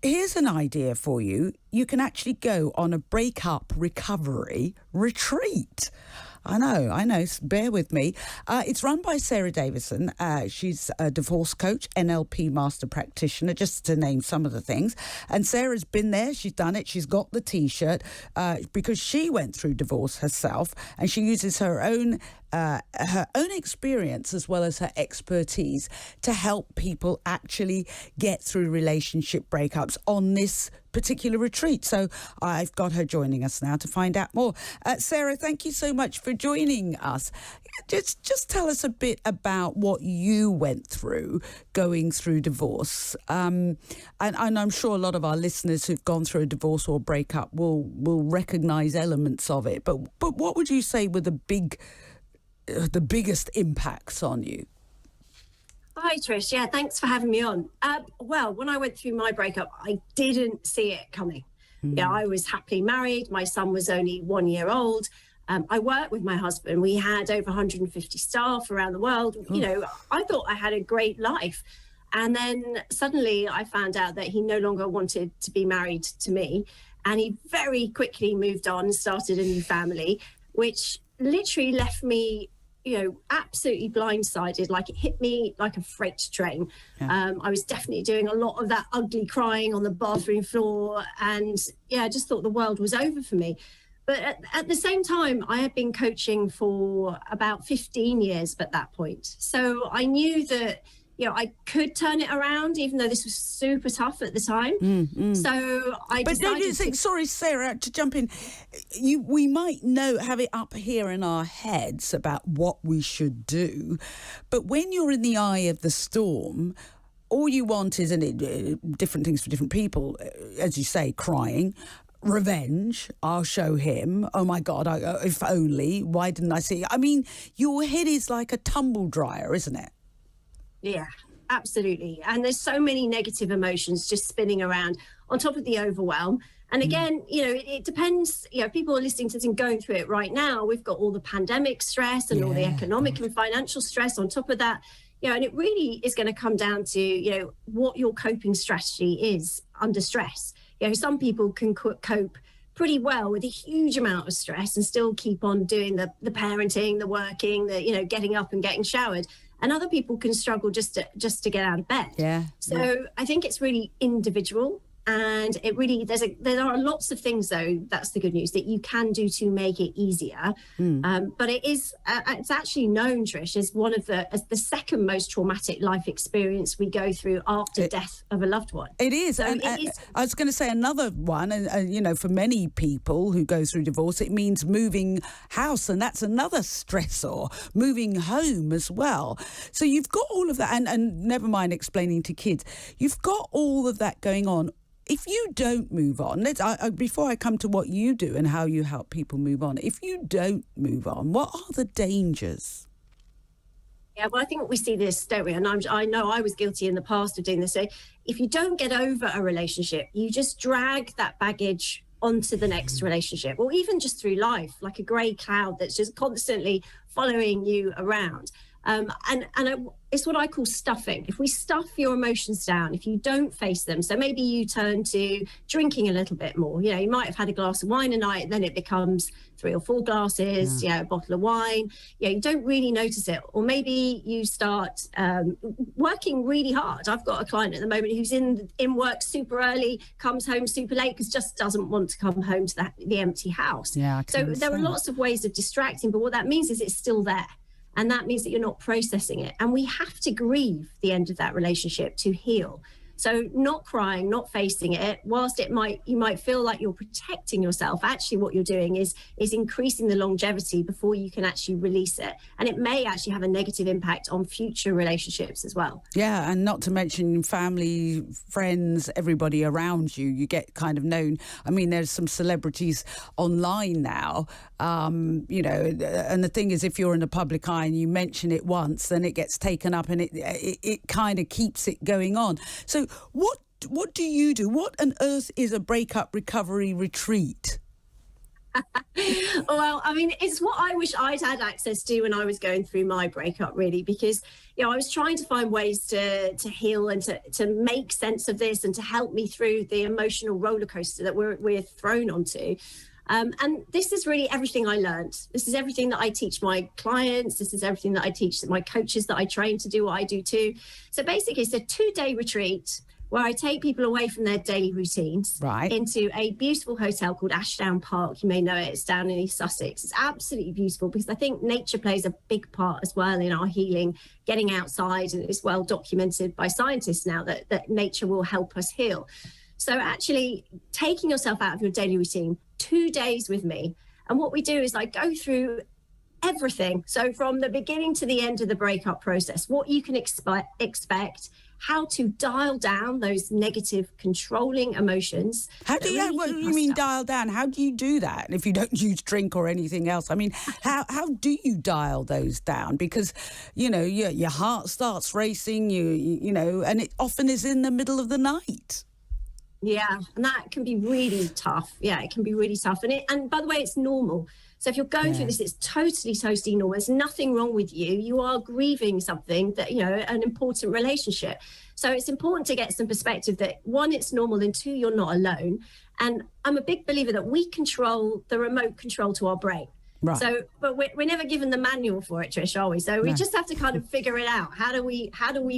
here's an idea for you. You can actually go on a breakup recovery retreat. I know. Bear with me. It's run by Sara Davison. She's a divorce coach, NLP master practitioner, just to name some of the things. And Sarah's been there. She's done it. She's got the T-shirt because she went through divorce herself, and she uses her own experience as well as her expertise to help people actually get through relationship breakups on this particular retreat. So I've got her joining us now to find out more. Sara, thank you so much for joining us. Just tell us a bit about what you went through going through divorce. And I'm sure a lot of our listeners who've gone through a divorce or breakup will recognise elements of it. But what would you say were the biggest impacts on you? Hi, Trish. Yeah, thanks for having me on. Well, when I went through my breakup, I didn't see it coming. Yeah, I was happily married. My son was only 1 year old. I worked with my husband. We had over 150 staff around the world. You know, I thought I had a great life. And then suddenly I found out that he no longer wanted to be married to me. And he very quickly moved on and started a new family, which literally left me, you know, absolutely blindsided. Like, it hit me like a freight train. Yeah. I was definitely doing a lot of that ugly crying on the bathroom floor, and I just thought the world was over for me. But at the same time, I had been coaching for about 15 years at that point. So I knew that, you know, I could turn it around, even though this was super tough at the time. So I decided sorry, Sara, to jump in. We might have it up here in our heads about what we should do, but when you're in the eye of the storm, all you want is, different things for different people, as you say, crying, revenge. I'll show him. Oh my God, if only. Why didn't I see? I mean, your head is like a tumble dryer, isn't it? Yeah, absolutely. And there's so many negative emotions just spinning around on top of the overwhelm. And again, you know, it depends. You know, people are listening to this and going through it right now. We've got all the pandemic stress and all the economic and financial stress on top of that. You know, and it really is going to come down to, you know, what your coping strategy is under stress. You know, some people can cope pretty well with a huge amount of stress and still keep on doing the parenting, the working, the, you know, getting up and getting showered. And other people can struggle just to get out of bed. Yeah. So I think it's really individual. And it really, there are lots of things, though, that's the good news, that you can do to make it easier. But it is, it's actually known, Trish, as as the second most traumatic life experience we go through after death of a loved one. It is. So and I was going to say another one, and you know, for many people who go through divorce, it means moving house, and that's another stressor, moving home as well. So you've got all of that, and never mind explaining to kids, you've got all of that going on. If you don't move on, before I come to what you do and how you help people move on, if you don't move on, what are the dangers? Yeah, well, I think we see this, don't we? And I know I was guilty in the past of doing this. So if you don't get over a relationship, you just drag that baggage onto the next relationship, or even just through life, like a grey cloud that's just constantly following you around. It's what I call stuffing. If we stuff your emotions down, if you don't face them, so maybe you turn to drinking a little bit more. You know, you might have had a glass of wine a night, then it becomes 3 or 4 glasses, a bottle of wine. You don't really notice it. Or maybe you start working really hard. I've got a client at the moment who's in work super early, comes home super late because just doesn't want to come home to the empty house. Yeah, so there are lots of ways of distracting, but what that means is it's still there. And that means that you're not processing it. And we have to grieve the end of that relationship to heal. So not crying, not facing it, whilst you might feel like you're protecting yourself, actually what you're doing is increasing the longevity before you can actually release it. And it may actually have a negative impact on future relationships as well. Yeah, and not to mention family, friends, everybody around you. You get kind of known. I mean, there's some celebrities online now, you know, and the thing is, if you're in the public eye and you mention it once, then it gets taken up and it kind of keeps it going on. So what do you do? What on earth is a breakup recovery retreat? Well, I mean, it's what I wish I'd had access to when I was going through my breakup, really, because, you know, I was trying to find ways to heal and to make sense of this and to help me through the emotional roller coaster that we're thrown onto. And this is really everything I learned. This is everything that I teach my clients. This is everything that I teach my coaches that I train to do what I do too. So basically, it's a 2-day retreat where I take people away from their daily routines into a beautiful hotel called Ashdown Park. You may know it. It's down in East Sussex. It's absolutely beautiful because I think nature plays a big part as well in our healing, getting outside. And it's well documented by scientists now that nature will help us heal. So actually taking yourself out of your daily routine, 2 days with me. And what we do is I go through everything. So from the beginning to the end of the breakup process, what you can expect, how to dial down those negative controlling emotions. How do you, what do you mean dial down? How do you do that if you don't use drink or anything else? I mean, how do you dial those down? Because, you know, your heart starts racing, you know, and it often is in the middle of the night. Yeah, and that can be really tough. Yeah, it can be really tough. And by the way, it's normal. So if you're going through this, it's totally normal. There's nothing wrong with you. You are grieving something that, you know, an important relationship. So it's important to get some perspective that, one, it's normal, and two, you're not alone. And I'm a big believer that we control the remote control to our brain. Right. So, but we're never given the manual for it, Trish, are we? So we just have to kind of figure it out. How do we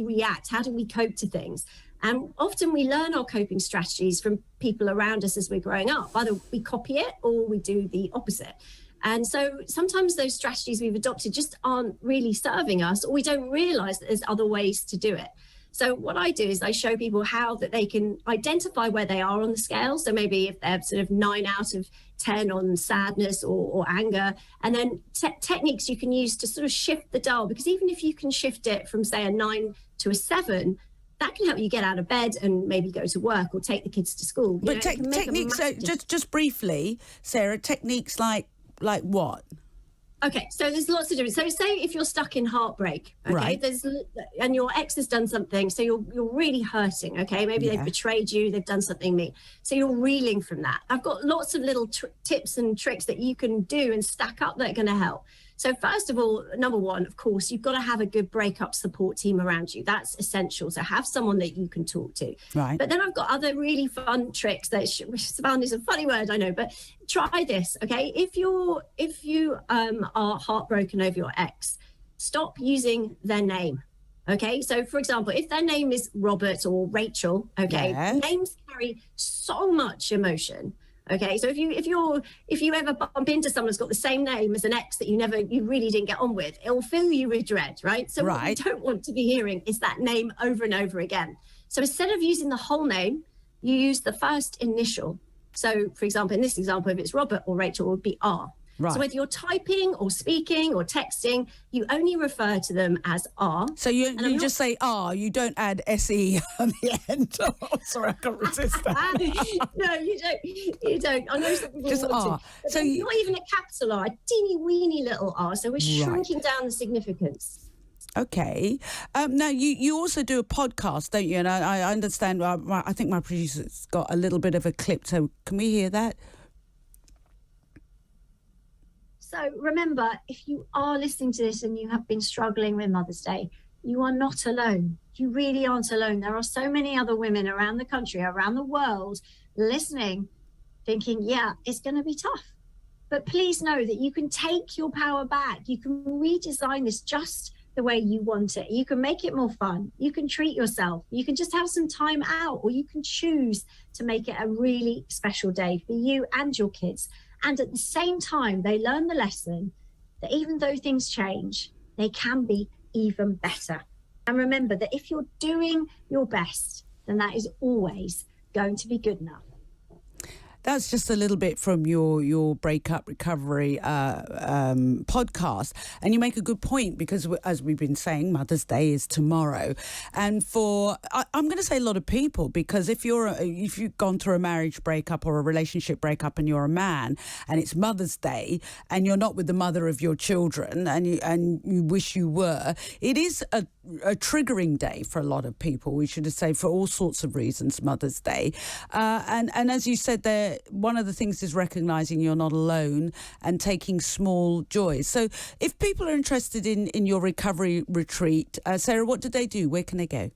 react? How do we cope to things? And often we learn our coping strategies from people around us as we're growing up. Either we copy it or we do the opposite. And so sometimes those strategies we've adopted just aren't really serving us, or we don't realize that there's other ways to do it. So what I do is I show people how that they can identify where they are on the scale. So maybe if they're sort of 9 out of 10 on sadness or anger, and then techniques you can use to sort of shift the dial. Because even if you can shift it from, say, a 9 to a 7, that can help you get out of bed and maybe go to work or take the kids to school. But techniques, so just briefly, Sarah, techniques like what? Okay, so there's lots of different. So say if you're stuck in heartbreak, okay, and your ex has done something, so you're really hurting, okay? Maybe they've betrayed you, they've done something mean. So you're reeling from that. I've got lots of little tips and tricks that you can do and stack up that are going to help. So first of all, number one, of course, you've got to have a good breakup support team around you. That's essential. So have someone that you can talk to. Right. But then I've got other really fun tricks that sound is a funny word, I know, but try this, okay? If you are heartbroken over your ex, stop using their name. Okay, so for example, if their name is Robert or Rachel, okay, names carry so much emotion. Okay, so if you ever bump into someone who's got the same name as an ex that you really didn't get on with, it will fill you with dread, right? So what you don't want to be hearing is that name over and over again. So instead of using the whole name, you use the first initial. So for example, in this example, if it's Robert or Rachel, it would be R. Right. So whether you're typing or speaking or texting, you only refer to them as R. So you just say R, you don't add SE on the end. Oh, sorry, I can't resist that. No, you don't. I know some people just R. So not even a capital R, a teeny weeny little R. So we're shrinking down the significance. Okay. Now, you also do a podcast, don't you? And I understand, I think my producer's got a little bit of a clip, so can we hear that? So remember, if you are listening to this and you have been struggling with Mother's Day, you are not alone. You really aren't alone. There are so many other women around the country, around the world, listening, thinking, yeah, it's going to be tough. But please know that you can take your power back. You can redesign this just the way you want it. You can make it more fun. You can treat yourself. You can just have some time out, or you can choose to make it a really special day for you and your kids. And at the same time, they learn the lesson that even though things change, they can be even better. And remember that if you're doing your best, then that is always going to be good enough. That's just a little bit from your Breakup Recovery podcast. And you make a good point because, as we've been saying, Mother's Day is tomorrow. And I'm going to say a lot of people, because if you've gone through a marriage breakup or a relationship breakup and you're a man and it's Mother's Day and you're not with the mother of your children and you wish you were, it is a triggering day for a lot of people. We should say for all sorts of reasons, Mother's Day. And as you said there, one of the things is recognizing you're not alone and taking small joys. So if people are interested in your recovery retreat, Sarah, what do they do? Where can they go?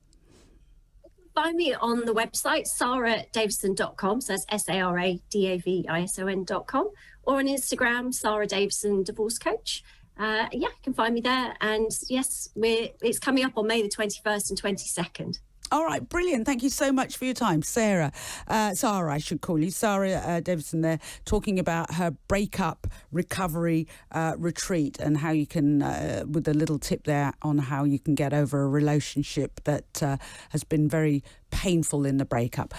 Find me on the website, saradavison.com, so that's SARADAVISON.com, or on Instagram, Sara Davison Divorce Coach. You can find me there. And yes, it's coming up on May the 21st and 22nd. All right, brilliant. Thank you so much for your time, Sara. Sara, I should call you. Sara Davison there, talking about her Breakup Recovery Retreat and how you can, with a little tip there on how you can get over a relationship that has been very painful in the breakup.